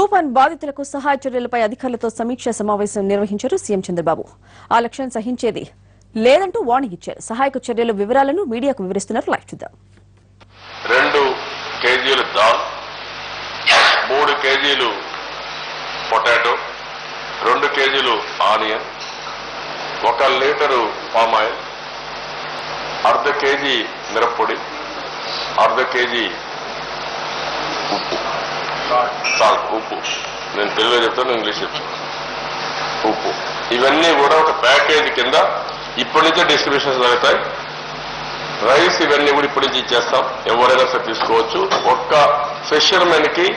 తూఫాన్ బాధితులకు సహాయ చర్యలపై అధికారులతో సమీక్ష సమావేశం నిర్వహించారు సీఎం చంద్రబాబు. ఆ లక్ష్యం సహించేది లేదంటూ వార్నింగ్ ఇచ్చారు. సహాయక చర్యల వివరాలను మీడియాకు వివరిస్తున్నారు. లైవ్ చూద్దాం. 2 కేజీలు దాల్, 3 కేజీలు పొటాటో, 2 కేజీలు ఆనియన్, 1 లీటరు పామ్ ఆయిల్, అర్ధ కేజీ మిరప్పొడి, అర్ధ కేజీ ఉప్పు, సాల్ట్ ఉప్పు, నేను తెలుగులో చెప్తాను, ఇంగ్లీష్ చెప్తాను, ఉప్పు. ఇవన్నీ కూడా ఒక ప్యాకేజీ కింద ఇప్పటి నుంచే డిస్ట్రిబ్యూషన్స్ జరుగుతాయి. రైస్ ఇవన్నీ కూడా ఇప్పటి నుంచి ఇచ్చేస్తాం. ఎవరైనా సరే తీసుకోవచ్చు. ఒక్క ఫిషర్మెన్ కి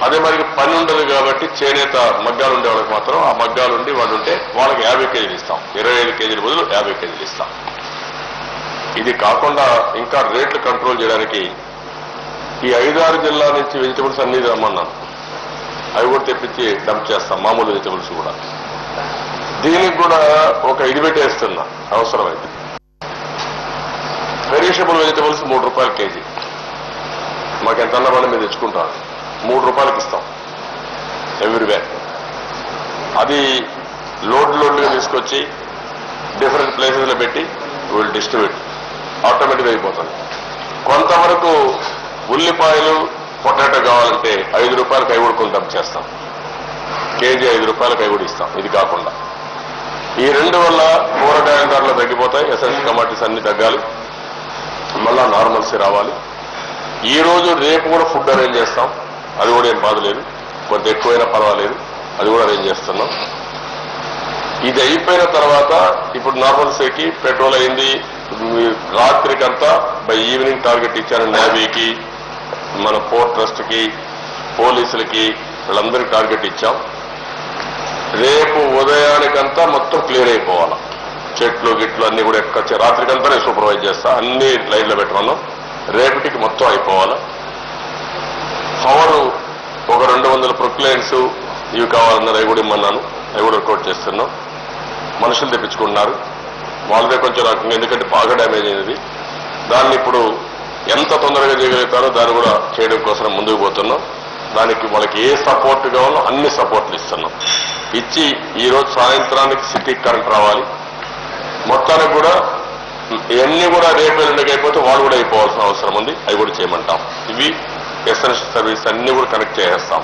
అదే మరి పని ఉండదు కాబట్టి చేనేత మగ్గాలు ఉండే వాళ్ళకి మాత్రం ఆ మగ్గాలు ఉండి వాళ్ళు ఉంటే వాళ్ళకి 50 కేజీలు ఇస్తాం. 25 కేజీల బదులు 50 కేజీలు ఇస్తాం. ఇది కాకుండా ఇంకా రేట్లు కంట్రోల్ చేయడానికి ఈ 5-6 జిల్లా నుంచి వెజిటబుల్స్ అన్ని రమ్మన్నాను. అవి కూడా తెప్పించి డంప్ చేస్తాం, మామూలు వెజిటబుల్స్ కూడా. దీనికి కూడా ఒక ఇది పెట్టేస్తున్నా అవసరమైంది. పెరిషబుల్ వెజిటబుల్స్ 3 రూపాయలు కేజీ. మాకు ఎంత అన్నమని మీరు తెచ్చుకుంటారు, 3 రూపాయలకి ఇస్తాం ఎవ్రీవేర్. అది లోడ్లుగా తీసుకొచ్చి డిఫరెంట్ ప్లేసెస్లో పెట్టి విల్ డిస్ట్రిబ్యూట్, ఆటోమేటిక్గా అయిపోతుంది. కొంతవరకు ఉల్లిపాయలు పొటాటో కావాలంటే 5 రూపాయలకి అవి కూడా కొంత చేస్తాం. కేజీ 5 రూపాయలకి అవి కూడా ఇస్తాం. ఇది కాకుండా ఈ 2 వల్ల కూరగాయల ధరలు తగ్గిపోతాయి. ఎసెన్షియల్ కమాడిటీస్ అన్ని తగ్గాలి, మళ్ళా నార్మల్సీ రావాలి. ఈ రోజు రేపు కూడా ఫుడ్ అరేంజ్ చేస్తాం. అది కూడా ఏం బాధలేదు, కొంత ఎక్కువైనా పర్వాలేదు, అది కూడా అరేంజ్ చేస్తున్నాం. ఇది అయిపోయిన తర్వాత ఇప్పుడు నార్మల్సీకి పెట్రోల్ అయింది. రాత్రికంతా బై ఈవినింగ్ టార్గెట్ ఇచ్చారు. నేవీకి, మన పోర్ట్ ట్రస్ట్కి, పోలీసులకి, వీళ్ళందరికీ టార్గెట్ ఇచ్చాం. రేపు ఉదయానికంతా మొత్తం క్లియర్ అయిపోవాలి. చెట్లు గిట్లు అన్ని కూడా ఎక్కడ రాత్రికంతానే సూపర్వైజ్ చేస్తా, అన్ని లైన్లో పెట్టమన్నాం. రేపటికి మొత్తం అయిపోవాలి. పవర్ ఒక 200 ప్రొక్లైన్స్ ఇవి కావాలన్నారు, అవి కూడా ఇమ్మన్నాను. అవి కూడా వర్కౌట్ చేస్తున్నాం. మనుషులు తెప్పించుకుంటున్నారు. వాళ్ళదే కొంచెం రకంగా, ఎందుకంటే బాగా డ్యామేజ్ అయింది. దాన్ని ఇప్పుడు ఎంత తొందరగా చేయగలుగుతారో దాన్ని కూడా చేయడం కోసం ముందుకు పోతున్నాం. దానికి వాళ్ళకి ఏ సపోర్ట్ కావాలో అన్ని సపోర్ట్లు ఇస్తున్నాం. ఇచ్చి ఈరోజు సాయంత్రానికి సిటీకి కరెంట్ రావాలి. మొత్తానికి కూడా ఇవన్నీ కూడా రేపు ఎల్లుండికి అయిపోతే వాళ్ళు కూడా అయిపోవాల్సిన అవసరం ఉంది. అవి కూడా చేయమంటాం. ఇవి ఎసెన్షియల్ సర్వీస్ అన్ని కూడా కనెక్ట్ చేసేస్తాం.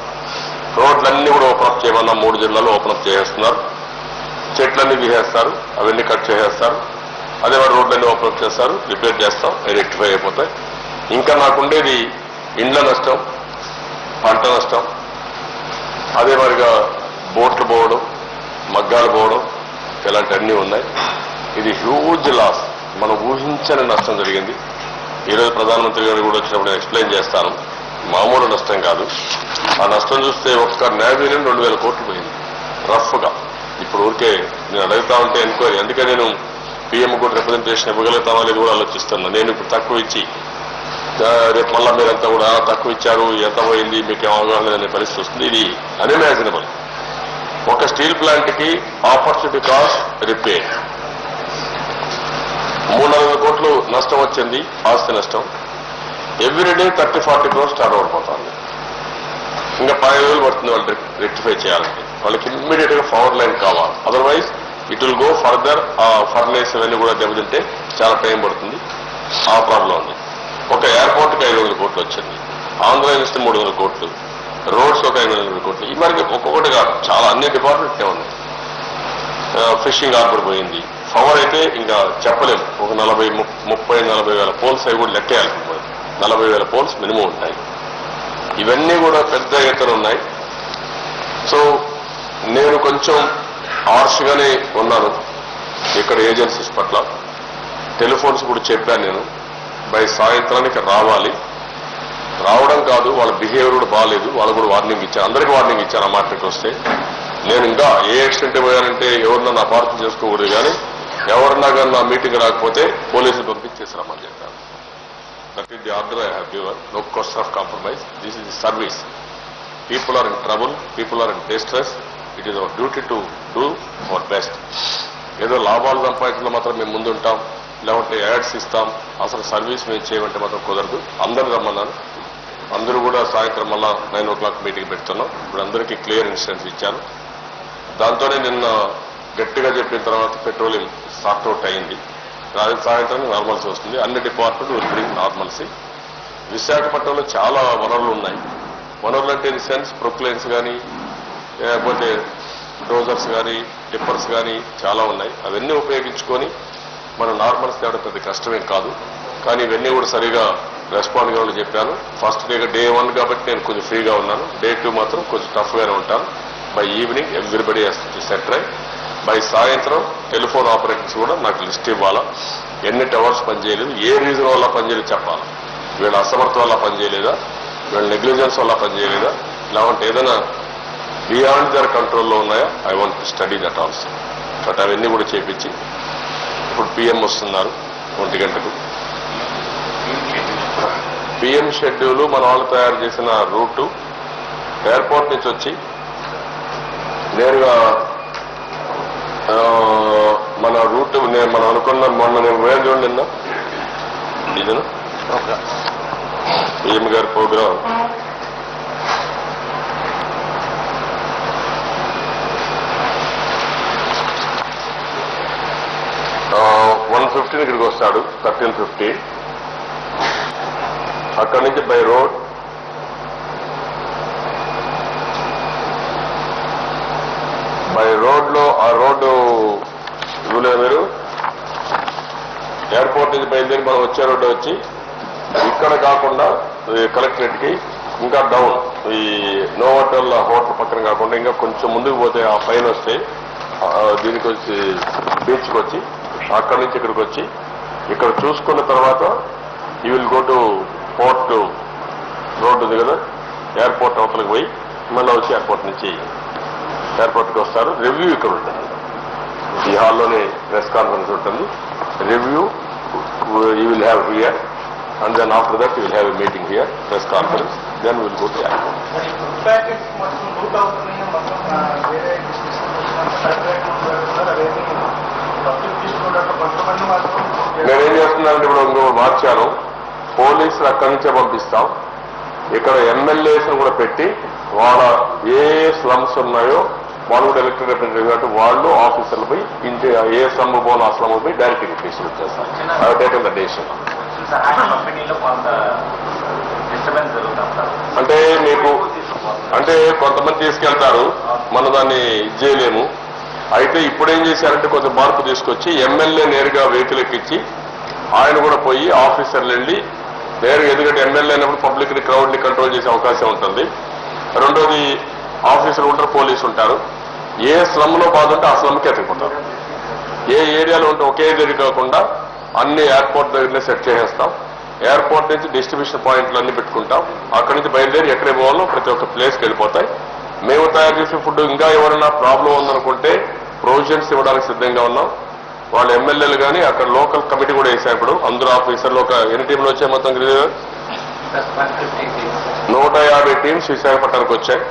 రోడ్లన్నీ కూడా ఓపెన్ అప్ చేయమన్నాం. 3 జిల్లాలో ఓపెన్ అప్ చేసేస్తున్నారు. చెట్లన్నీ తీసేస్తారు, అవన్నీ కట్ చేసేస్తారు. అదే మరి రోడ్లన్నీ ఓపెన్ అప్ చేస్తారు, రిపేర్ చేస్తాం, రెక్టిఫై అయిపోతాయి. ఇంకా నాకుండేది ఇండ్ల నష్టం, పంట నష్టం, అదే మరిగా బోట్లు పోవడం, మగ్గాలు పోవడం, ఇలాంటివన్నీ ఉన్నాయి. ఇది హ్యూజ్ లాస్, మనం ఊహించని నష్టం జరిగింది. ఈరోజు ప్రధానమంత్రి గారు కూడా వచ్చినప్పుడు ఎక్స్ప్లెయిన్ చేస్తాను. మామూలు నష్టం కాదు. ఆ నష్టం చూస్తే ఒక్క నేవీలో 2000 కోట్లు పోయింది రఫ్గా. ఇప్పుడు ఊరికే నేను అడుగుతా ఉంటే ఎంక్వైరీ, అందుకే నేను పీఎం కూడా రిప్రజెంటేషన్ ఇవ్వగలుగుతామా లేదు కూడా ఆలోచిస్తున్నా. నేను ఇప్పుడు తక్కువ ఇచ్చి రేపు మళ్ళా మీరంతా కూడా తక్కువ ఇచ్చారు, ఎంత పోయింది, మీకేం అవగాహన అనే పరిస్థితి వస్తుంది. ఇది అన్ఇమాజినబుల్. ఒక స్టీల్ ప్లాంట్కి ఆపర్చునిటీ కాస్ట్ రిపేర్ 300 కోట్లు నష్టం వచ్చింది, ఆస్తి నష్టం. ఎవ్రీడే 30-40 క్రోర్స్ టర్న్ ఓవర్ పోతుంది. ఇంకా 10 రోజులు పడుతుంది వాళ్ళు రెక్టిఫై చేయాలంటే. వాళ్ళకి ఇమ్మీడియట్ గా పవర్ లైన్ కావాలి. Otherwise it will go further. ఆ ఫర్నేస్ ఇవన్నీ కూడా దెబ్బతింటే చాలా టైం పడుతుంది. ఆ ప్రాబ్లం ఉంది. ఒక ఎయిర్పోర్ట్కి 500 కోట్లు వచ్చింది, ఆంధ్ర యూనివర్సిటీ 300 కోట్లు, రోడ్స్ ఒక 500 కోట్లు. ఈ మరి ఒక్కొక్కటి కాదు, చాలా అన్ని డిపార్ట్మెంట్లే ఉన్నాయి. ఫిషింగ్ హార్బర్ పోయింది. పవర్ అయితే ఇంకా చెప్పలేము. ఒక 30-40 వేల పోల్స్ అవి కూడా లెక్కేయాలి. 40 వేల పోల్స్ మినిమం ఉంటాయి. ఇవన్నీ కూడా పెద్ద ఎత్తున ఉన్నాయి. సో నేను కొంచెం హార్ష్గానే ఉన్నాను ఇక్కడ ఏజెన్సీస్ పట్ల. టెలిఫోన్స్ కూడా చెప్పాను నేను, బై సాయంత్రానికి రావాలి. రావడం కాదు, వాళ్ళ బిహేవియర్ కూడా బాగాలేదు. వాళ్ళు కూడా వార్నింగ్ ఇచ్చాను, అందరికీ వార్నింగ్ ఇచ్చాను. ఆ మాటకి వస్తే నేను ఇంకా ఏ ఎక్స్టెంట్ పోయానంటే ఎవరన్నా అపార్థం చేసుకోకూడదు, కానీ ఎవరన్నా కానీ నా మీటింగ్ రాకపోతే పోలీసులు పంపించేసి రమ్మని చెప్పాను. That is the order I have given. No question of compromise. This is the service. People are in trouble, people are in distress. It is our duty to do our best. ఏదో లాభాలు సంపాదించడంలో మాత్రం మేము ముందుంటాం, లేకుంటే ads ఇస్తాం, అసలు service మేము చేయమంటే మాత్రం కుదరదు. అందరూ రమ్మన్నాను. అందరూ కూడా సాయంత్రం మళ్ళా 9 o'clock మీటింగ్ పెడుతున్నాం. ఇప్పుడు అందరికీ క్లియర్ ఇన్స్ట్రక్షన్స్ ఇచ్చాను. దాంతోనే నిన్న గట్టిగా చెప్పిన తర్వాత పెట్రోలియం సార్ట్అవుట్ అయింది. సాయంత్రం నార్మల్సీ వస్తుంది. అన్ని డిపార్ట్మెంట్ విల్ బ్రింగ్ నార్మల్సీ. విశాఖపట్నంలో చాలా వనరులు ఉన్నాయి. వనరులు అంటే ఇన్ సెన్స్ ప్రొక్లైన్స్ కానీ లేకపోతే డోజర్స్ కానీ టిప్పర్స్ కానీ చాలా ఉన్నాయి. అవన్నీ ఉపయోగించుకొని మనం నార్మల్స్ తేవడం పెద్ద కష్టమేం కాదు. కానీ ఇవన్నీ కూడా సరిగా రెస్పాండ్ కావాలని చెప్పాను. ఫస్ట్ డే 1 కాబట్టి నేను కొంచెం ఫ్రీగా ఉన్నాను. డే 2 మాత్రం కొంచెం టఫ్గానే ఉంటాను. By evening everybody set right. By సాయంత్రం టెలిఫోన్ ఆపరేటర్స్ కూడా నాకు లిస్ట్ ఇవ్వాలా, ఎన్ని టవర్స్ పనిచేయలేదు, ఏ రీజన్ వల్ల పనిచేయలేదు చెప్పాలి. వీళ్ళ అసమర్థ వల్ల పనిచేయలేదా, వీళ్ళ నెగ్లిజెన్స్ వల్ల పనిచేయలేదా, లేకుంటే ఏదైనా బియాండ్ దర్ కంట్రోల్లో ఉన్నాయా, I want to study that also. But అవన్నీ కూడా చేపించి ఇప్పుడు పిఎం వస్తున్నారు 1 గంటకు. పిఎం షెడ్యూలు మన వాళ్ళు తయారు చేసిన రూటు ఎయిర్పోర్ట్ నుంచి వచ్చి నేరుగా మన రూట్ మనం అనుకున్న మొన్న నేను వేరు చూడండి నిన్న ఇదను పిఎం గారి ప్రోగ్రాం ఇక్కడికి వస్తాడు 13:50. అక్కడి నుంచి బై రోడ్ లో ఆ రోడ్డు ఇవ్వలేదు మీరు. ఎయిర్పోర్ట్ నుంచి బయలుదేరి మనం వచ్చే రోడ్డు వచ్చి ఇక్కడ కాకుండా కలెక్టరేట్ కి ఇంకా డౌన్ ఈ నోవోటల్ హోటల్ పక్కన కాకుండా ఇంకా కొంచెం ముందుకు పోతే ఆ పైన వస్తే దీనికి వచ్చి బీచ్కి వచ్చి అక్కడి నుంచి ఇక్కడికి వచ్చి ఇక్కడ చూసుకున్న తర్వాత you will go to port road ఉంది కదా, ఎయిర్పోర్ట్ అవతలకు పోయి మళ్ళీ వచ్చి ఎయిర్పోర్ట్ నుంచి ఎయిర్పోర్ట్కి వస్తారు. రివ్యూ ఇక్కడ ఉంటుంది, ఈ హాల్లోనే ప్రెస్ కాన్ఫరెన్స్ ఉంటుంది. Review you will have here and then after that we will have a meeting here, press conference, then we will go to airport. నేనేం చేస్తున్నానంటే ఇప్పుడు ఇంకో మార్చాను, పోలీసులు అక్కడి నుంచే పంపిస్తాం. ఇక్కడ ఎమ్మెల్యేస్ను కూడా పెట్టి వాళ్ళ ఏ స్లమ్స్ ఉన్నాయో వాళ్ళు కూడా ఎలక్టెడ్ రిప్రజెంటేటివ్ కాబట్టి వాళ్ళు ఆఫీసర్లు పోయి ఇంటి ఏ స్లమ్ పోను ఆ స్లమ్ పోయి డైరెక్ట్ ఇన్విటేషన్ వచ్చేస్తారు. I taken the decision. అంటే మీకు అంటే కొంతమంది తీసుకెళ్తారు, మనం దాన్ని చేయలేము. అయితే ఇప్పుడు ఏం చేశారంటే కొంచెం మార్పు తీసుకొచ్చి ఎమ్మెల్యే నేరుగా వెహికల్ ఎక్కించి ఆయన కూడా పోయి ఆఫీసర్లు వెళ్ళి నేరుగా, ఎందుకంటే ఎమ్మెల్యే అయినప్పుడు పబ్లిక్ ని క్రౌడ్ ని కంట్రోల్ చేసే అవకాశం ఉంటుంది. రెండోది ఆఫీసర్లు ఉంటారు, పోలీసు ఉంటారు. ఏ స్లమ్ లో బాధ ఉంటే ఆ స్లమ్కి ఎత్తుకుంటారు. ఏ ఏరియాలో ఉంటే ఒకే దగ్గర కాకుండా అన్ని ఎయిర్పోర్ట్ దగ్గరనే సెట్ చేసేస్తాం. ఎయిర్పోర్ట్ నుంచి డిస్ట్రిబ్యూషన్ పాయింట్లు అన్ని పెట్టుకుంటాం. అక్కడి నుంచి బయలుదేరి ఎక్కడికి పోవాలో ప్రతి ఒక్క ప్లేస్కి వెళ్ళిపోతాయి. మేము తయారు చేసే ఫుడ్ ఇంకా ఎవరైనా ప్రాబ్లం ఉందనుకుంటే ప్రొవిజన్స్ ఇవ్వడానికి సిద్ధంగా ఉన్నాం. వాళ్ళ ఎమ్మెల్యేలు కానీ అక్కడ లోకల్ కమిటీ కూడా వేసారు. ఇప్పుడు అందరూ ఆఫీసర్లు ఒక ఎన్ని టీంలు వచ్చాయి మొత్తం 150 టీమ్స్ విశాఖపట్నానికి వచ్చాయి.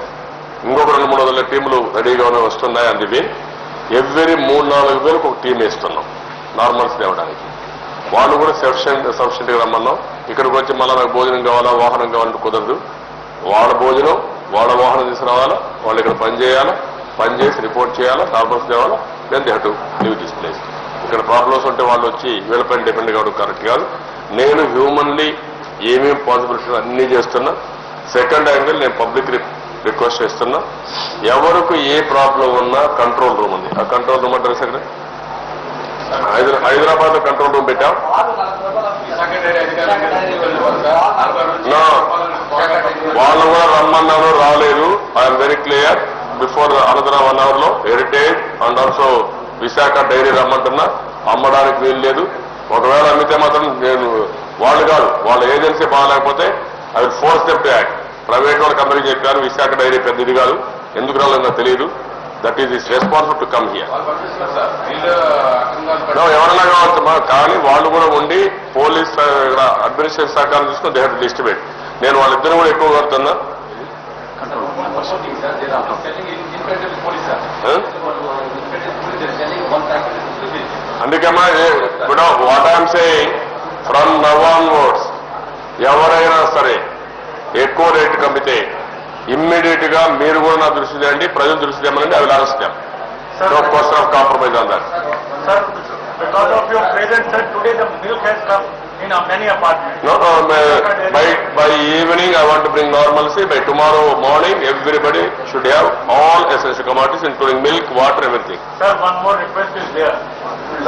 ఇంకొక 200-300 టీంలు రెడీగానే వస్తున్నాయి. అందువి ఎవ్రీ 3-4 వేలకు ఒక టీం వేస్తున్నాం నార్మల్స్ తేవడానికి. వాళ్ళు కూడా సఫిషియెంట్గా రమ్మన్నాం. ఇక్కడికి వచ్చి మళ్ళీ నాకు భోజనం కావాలా, వాహనం కావాలంటే కుదరదు. వాళ్ళ భోజనం వాళ్ళ వాహనం తీసుకురావాలా, వాళ్ళు ఇక్కడ పని చేయాలా, పని చేసి రిపోర్ట్ చేయాలా, నార్మల్స్ తేవాలా, then they have to leave this place. ఇక్కడ ప్రాబ్లమ్స్ ఉంటే వాళ్ళు వచ్చి వీళ్ళపైన డిపెండ్ కావడం కరెక్ట్ కాదు. నేను హ్యూమన్లీ ఏమేమి పాసిబిలిటీ అన్నీ చేస్తున్నా. సెకండ్ యాంగిల్ నేను పబ్లిక్ రిక్వెస్ట్ చేస్తున్నా, ఎవరికి ఏ ప్రాబ్లం ఉన్నా కంట్రోల్ రూమ్ ఉంది. ఆ కంట్రోల్ రూమ్ అడ్రస్ ఎక్కడ? హైదరాబాద్ లో కంట్రోల్ రూమ్ పెట్టాం. వాళ్ళు కూడా రమ్మన్నాను, రాలేదు. I'm very clear. Before another 1 hour లో Heritage and also Visakha Dairy రమ్మంటున్నా. అమ్మడానికి వీలు లేదు. ఒకవేళ అమ్మితే మాత్రం నేను వాళ్ళు కాదు, వాళ్ళ ఏజెన్సీ బాగాలేకపోతే I will force them to act. Private వాళ్ళ కంపెనీ చెప్పారు విశాఖ డైరీ పెద్ద ఇది కాదు, ఎందుకు రాలేదో తెలియదు. That is is responsible to come here. ఎవరన్నా కావచ్చు కానీ వాళ్ళు కూడా ఉండి పోలీస్ అడ్మినిస్ట్రేషన్ సహకారం తీసుకుని దే హావ్ టు డిస్ట్రిబ్యూట్. నేను వాళ్ళిద్దరు కూడా ఎక్కువ కడుతున్నా. అందుకమ్మా what I'm saying, from now onwards ఎవరైనా సరే ఎక్కువ రేటుకి అమ్మితే ఇమ్మీడియట్ గా మీరు కూడా నా దృష్టి చేయండి, ప్రజల దృష్టి చేయమనండి. అవి లాగస్తాం. No question of compromise on that. Sir, because of your presence, sir, today the milk has come in many apartments. No, by evening I want to bring normalcy. By tomorrow morning, everybody should have all essential commodities, including milk, water, everything. Sir, one more request is there.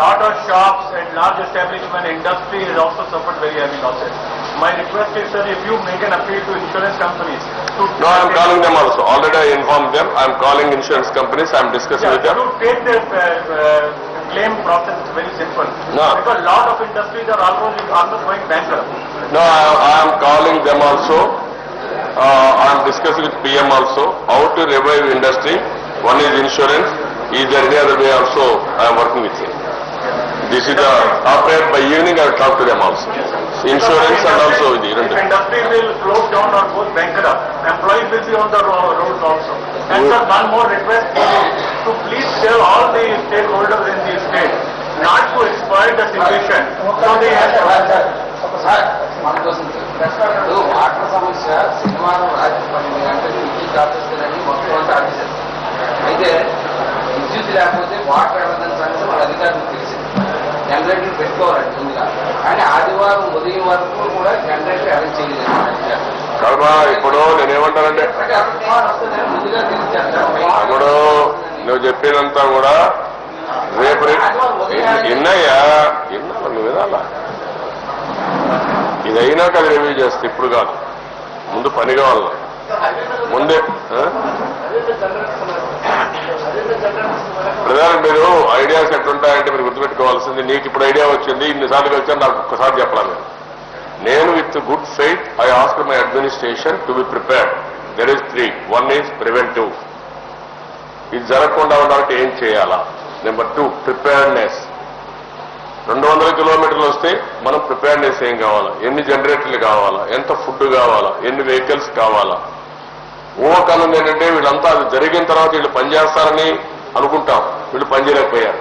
Lot of shops and large establishment industry has also suffered very heavy losses. My request is, sir, if you make an appeal to insurance companies to... No, I am calling them also. Already I informed them. I am calling insurance companies. I am discussing with them. To take the claim process is very simple. No. Because lot of industries are almost going bankrupt. No, I am calling them also. I am discussing with PM also how to revive industry. One is insurance. Is there any other way also? I am working with him. This is after by evening I will talk to them also. Insurance and also the If industry will close down or go bankrupt, employees will be on the roads also. And sir, one more request to please tell all the stakeholders in the state not to exploit the situation. So they have water సమస్య శనివారం రాత్రి 12 గంటలకు విద్యుత్ ఆపేస్తారని మొత్తం అంతా ఆపేశారు. అయితే విద్యుత్ లేకపోతే వాటర్ ఎవరిదని సంగతి మన అధికారులకు తెలిసింది. జనరేటర్ పెట్టుకోవాలండి ముందుగా, కానీ ఆదివారం ఉదయం వరకు కూడా జనరేటర్ అరేంజ్ చేయలేదు. ఇప్పుడు నేనేమంటానంటే ముందుగా తెలిసారు. ఇప్పుడు నువ్వు చెప్పినంతా కూడా రేపు ఎన్నయ్యా ఎన్నా నువ్వు వినాలా? ఇది అయినాక అది రివ్యూ చేస్తే ఇప్పుడు కాదు, ముందు పని కావాలి ముందే. ప్రధాన మీరు ఐడియాస్ ఎట్లుంటాయంటే మీరు గుర్తుపెట్టుకోవాల్సింది, నీకు ఇప్పుడు ఐడియా వచ్చింది, ఇన్నిసార్లు వచ్చాను, నాకు ఒక్కసారి చెప్పాలి. నేను with good faith I ask my administration to be prepared. There is 3. 1 is preventive. ఇది జరగకుండా ఉండాలంటే ఏం చేయాలా? Number 2 preparedness. 200 కిలోమీటర్లు వస్తే మనం ప్రిపేర్డ్నెస్ ఏం కావాలా, ఎన్ని జనరేటర్లు కావాలా, ఎంత ఫుడ్ కావాలా, ఎన్ని వెహికల్స్ కావాలా. ఊహకనుంది ఏంటంటే వీళ్ళంతా అది జరిగిన తర్వాత వీళ్ళు పనిచేస్తారని అనుకుంటాం, వీళ్ళు పనిచేయలేకపోయారు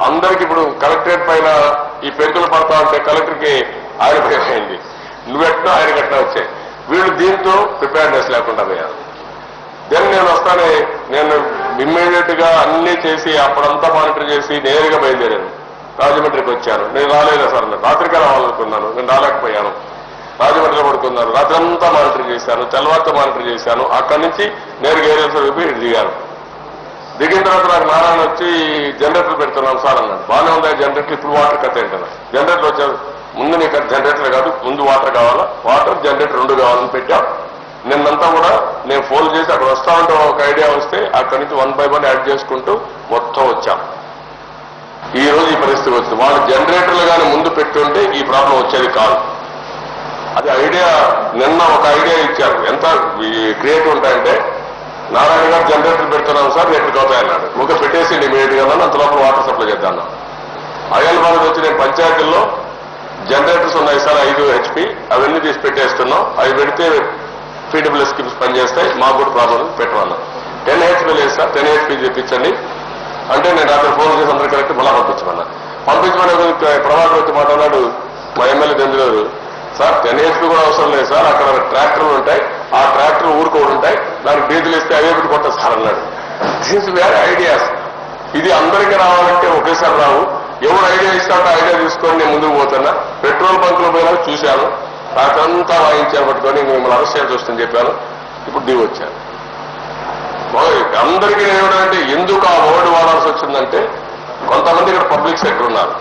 అందరికి. ఇప్పుడు కలెక్టరేట్ పైన ఈ పెంకులు పడతా ఉంటే కలెక్టర్కి ఆయన భయం అయింది, నువ్వెట్లా ఆయన గట్లా వచ్చాయి. వీళ్ళు దీంతో ప్రిపేర్డ్నెస్ లేకుండా పోయారు. దెన్ నేను వస్తానే నేను ఇమ్మీడియట్ గా అన్ని చేసి అప్పుడంతా మానిటర్ చేసి నేరుగా బయలుదేరాను, రాజమండ్రికి వచ్చాను. నేను రాలేదు సార్, రాత్రికే రావాలనుకున్నాను, నేను రాలేకపోయాను. రాజమండ్రిలో పడుకున్నాను, రాత్రి అంతా మానిటర్ చేశాను, తెల్లవారితో మానిటర్ చేశాను. అక్కడి నుంచి నేరుగా ఏరియల్స్ వైపు ఇటు దిగాను. దిగిన తర్వాత నాకు నారాయణ వచ్చి జనరేటర్ పెడుతున్నాను సార్ అన్నాడు. బాగానే ఉంది జనరేటర్, ఇప్పుడు వాటర్ కథ ఏంటన్నా. జనరేటర్ వచ్చారు, ముందు నీకు జనరేటర్ కాదు, ముందు వాటర్ కావాలా, వాటర్ జనరేటర్ 2 కావాలని పెట్టాం. నిన్నంతా కూడా నేను ఫోన్ చేసి అక్కడ వస్తా ఉంటే ఒక ఐడియా వస్తే అక్కడి నుంచి 1 by 1 యాడ్ చేసుకుంటూ మొత్తం వచ్చాం. ఈ రోజు ఈ పరిస్థితి వచ్చింది. వాళ్ళు జనరేటర్లు కానీ ముందు పెట్టుంటే ఈ ప్రాబ్లం వచ్చేది కాదు. అది ఐడియా నిన్న ఒక ఐడియా ఇచ్చారు. ఎంత క్రియేటివ్ ఉంటాయంటే, నారాయణ గారు జనరేటర్ పెడుతున్నాను సార్, రేపు అవుతాయన్నాడు. ఒక పెట్టేసి ఇమీడియట్ గా అంతలోపల వాటర్ సప్లై చేద్దాం. అయ్యల్ బాధ వచ్చి నేను పంచాయతీల్లో జనరేటర్స్ ఉన్నాయి సార్ 5 HP, అవన్నీ తీసి పెట్టేస్తున్నాం. అవి పెడితే ఫీడబ్ల్యూ స్కీమ్స్ పనిచేస్తాయి, మాకు కూడా ప్రాబ్లం పెట్టమన్నా. 10 HP లేదు సార్, 10 HP తెప్పించండి అంటే నేను రాత్రి ఫోన్ చేసి అందరూ కరెక్ట్ మళ్ళా పంపించమని ప్రభాకర్ వచ్చి మాట్లాడాడు మా ఎమ్మెల్యే దెందుగారు. సార్ 10 HP కూడా అవసరం లేదు సార్, అక్కడ ట్రాక్టర్లు ఉంటాయి, ఆ ట్రాక్టర్ ఊరుకోడు ఉంటాయి, దానికి డీజిల్ ఇస్తే అవే పెట్టి కొట్టా సార్ అన్నాడు. దిస్ వేరే ఐడియాస్. ఇది అందరికీ రావాలంటే ఒకేసారి రావు. ఎవరు ఐడియా ఇస్తాడో ఐడియా తీసుకొని నేను ముందుకు పోతున్నా. పెట్రోల్ బంకులు పోయినా చూశాను, రాత్రంతా వాయించాను పట్టుకొని మిమ్మల్ని అరెస్ట్ చేయాల్సి వస్తుందని చెప్పాను. ఇప్పుడు దిగి వచ్చాను. అందరికీ ఏమిటంటే ఎందుకు ఆ వర్డ్ వాడాల్సి వచ్చిందంటే, కొంతమంది ఇక్కడ పబ్లిక్ సెక్టర్ ఉన్నారు,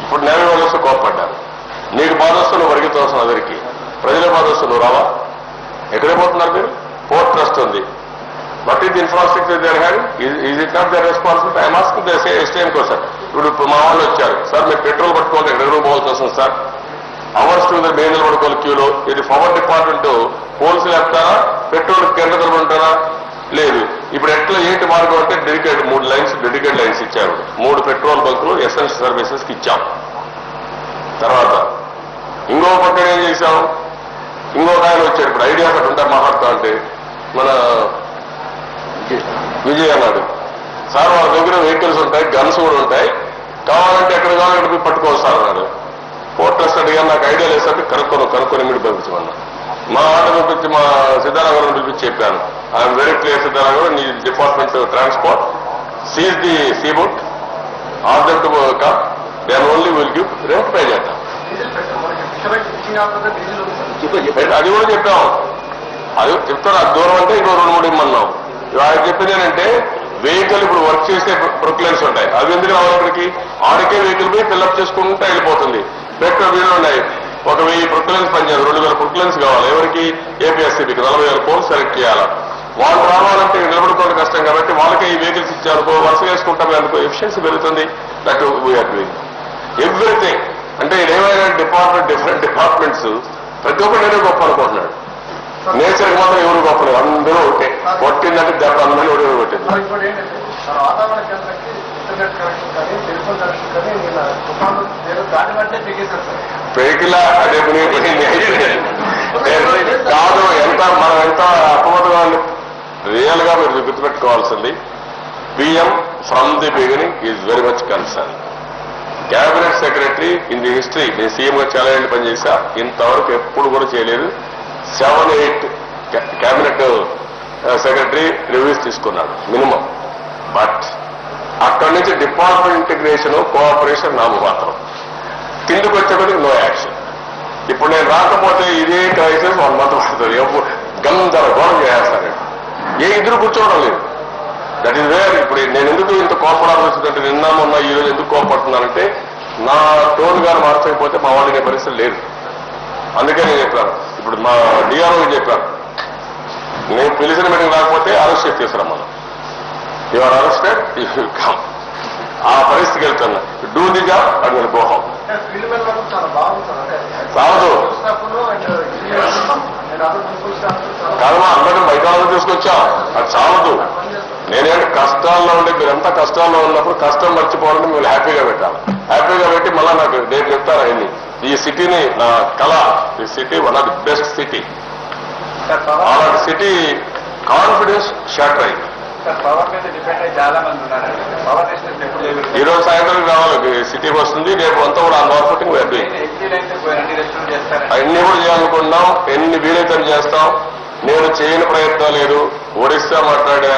ఇప్పుడు నేవీ వాళ్ళు కోప్పడ్డారు. నీకు బాధ వస్తే నువ్వు పరిగెత్తవలసిన అందరికీ, ప్రజల బాధ వస్తే నువ్వు రావా? ఎక్కడే పోతున్నారు మీరు? పోర్ట్ ట్రస్ట్ ఉంది, what is the infrastructure there having? Is it not their responsibility? I'm asking the same question. ఇప్పుడు మా వాళ్ళు వచ్చారు, సార్ మీరు పెట్రోల్ పట్టుకోవాలి, ఎక్కడెక్కడ పోవాల్సి వస్తుంది సార్, అవర్స్ టు బేజలు పడుకోవాలి క్యూలో. ఇది పవర్ డిపార్ట్మెంట్ పోల్స్ లేపుతారా, పెట్రోల్ కేంద్ర ఉంటారా? లేదు. ఇప్పుడు ఎట్లా ఏంటి మార్గం అంటే డెడికేట్ 3 లైన్స్ డెడికేట్ లైన్స్ ఇచ్చారు. 3 పెట్రోల్ బంకులు ఎసెన్షియల్ సర్వీసెస్కి ఇచ్చాం. తర్వాత ఇంకో పక్కన ఏం చేశాం, ఇంకొక ఆయన వచ్చాడు. ఇప్పుడు ఐడియాస్ అటు ఉంటాయి మాట్లాడుతూ అంటే, మన విజయ్ అన్నాడు, సార్ వాళ్ళ దగ్గర వెహికల్స్ ఉంటాయి, గన్స్ కూడా ఉంటాయి, కావాలంటే ఎక్కడ కావాలంటే ఎక్కడ పట్టుకోవచ్చు సార్ అన్నాడు. పోర్ట్ ట్రస్ట్ అడిగాను, నాకు ఐడియా లేదు సార్, కనుక్కొని మీరు పంపించమన్నా. మా ఆటో పిలిపించి మా సిద్ధారామరావు పిలిపించి చెప్పాను. ఐఎమ్ వెరీ క్లియర్ సిద్ధారామరావు, నీ department transport seize the sea boat, all them to come, then only will give rent pay చేద్దాం. అది కూడా చెప్పాము. అది చెప్తారు, అది దూరం అంటే ఇంకో 2-3 ఇమ్మన్నాం. ఆయన చెప్పింది ఏంటంటే వెహికల్ ఇప్పుడు వర్క్ చేసే ప్రొక్లైన్స్ ఉంటాయి, అవి ఎందుకు రావాలి ఇక్కడికి, ఆడికే వెహికల్ పోయి ఫిల్అప్ చేసుకుంటే వెళ్ళిపోతుంది. పెట్రోల్ వీళ్ళు ఉన్నాయి, 1000 ప్రొక్లైన్స్ పనిచేయాలి, 2000 ప్రొక్లైన్స్ కావాలి. ఎవరికి? ఏపీఎస్సీబీకి 40,000 పోల్స్ సెలెక్ట్ చేయాలి. వాళ్ళు రావాలంటే నిలబడుకోవడం కష్టం కాబట్టి వాళ్ళకే ఈ వెహికల్స్ ఇచ్చారనుకో, వరుస వేసుకుంటాం అనుకో, ఎఫిషియన్సీ పెరుగుతుంది. That we're doing everything. అంటే ఏమైనా డిఫరెంట్ డిపార్ట్మెంట్స్ ప్రతి ఒక్కరు నేనే గొప్ప అనుకుంటున్నాడు. నేచర్కి మాత్రం ఎవరు గొప్పలేదు, అందరూ ఒకటే. కొట్టిందంటే దెబ్బ అందరూ ఎవరు కొట్టింది. వాతావరణ కేంద్రానికి ఇంటర్నెట్ కనెక్షన్ కానీ టెలిఫోన్ కనెక్షన్ కానీ తుఫాను దాని బట్టే బిగేశారు సార్. వెహికల్ అదే కాదు, మనం ఎంత అపమతంగా రియల్ గా మీరు గుర్తుపెట్టుకోవాల్సింది, PM from the beginning is very much concern. Cabinet secretary in the history, నేను సీఎంగా చాలా ఏళ్ళు పనిచేసా, ఇంతవరకు ఎప్పుడు కూడా చేయలేదు. 7-8 క్యాబినెట్ సెక్రటరీ రివ్యూస్ తీసుకున్నాడు మినిమం. బట్ అక్కడి నుంచి డిపార్ట్మెంట్ ఇంటిగ్రేషన్, కోఆపరేషన్ నామమాత్రం. కిందకు వచ్చేప్పటికి నో యాక్షన్. ఇప్పుడు నేను రాకపోతే ఇదే క్రైసిస్ 1 month పడుతుంది. గందరగోళం చేస్తాను. ఇద్దరు కూర్చోవడం లేదు. That is where. ఇప్పుడు నేను ఎందుకు ఇంత కోపడాల్సి వచ్చిందంటే, నిన్న మొన్న ఈ రోజు ఎందుకు కోపడుతున్నానంటే, నా టోన్ గారు మార్చకపోతే మా వాళ్ళకి పరిస్థితి లేదు. అందుకే నేను చెప్పాను. ఇప్పుడు మా డిఆర్ఓ చెప్పాను, నేను పిలిచిన మీటింగ్ రాకపోతే అరెస్ట్ చేసేసాం. You are arrested, you will come. ఆ పరిస్థితికి వెళ్తున్నా. Do the job and will go home. రావద్దు కాదమ్మా, అందరినీ బయట వాళ్ళని తీసుకొచ్చాం, అది చాలదు. నేనేంటి కష్టాల్లో ఉండే, మీరంతా కష్టాల్లో ఉన్నప్పుడు కష్టం మర్చిపోవాలని మీరు హ్యాపీగా పెట్టాలి. హ్యాపీగా పెట్టి మళ్ళా నాకు నేను చెప్తాను అవన్నీ. ఈ సిటీని నా కళ, ఈ city one of the best city. అలాంటి సిటీ కాన్ఫిడెన్స్ షాటర్ అయింది. ఈ రోజు సాయంత్రం రావాలి, సిటీకి వస్తుంది. రేపు అంతా కూడా మార్కెటింగ్ అన్ని కూడా చేయాలనుకున్నాం. ఎన్ని వీలైతే చేస్తాం. నేను చేయని ప్రయత్నం లేదు. ఒడిస్సా మాట్లాడా,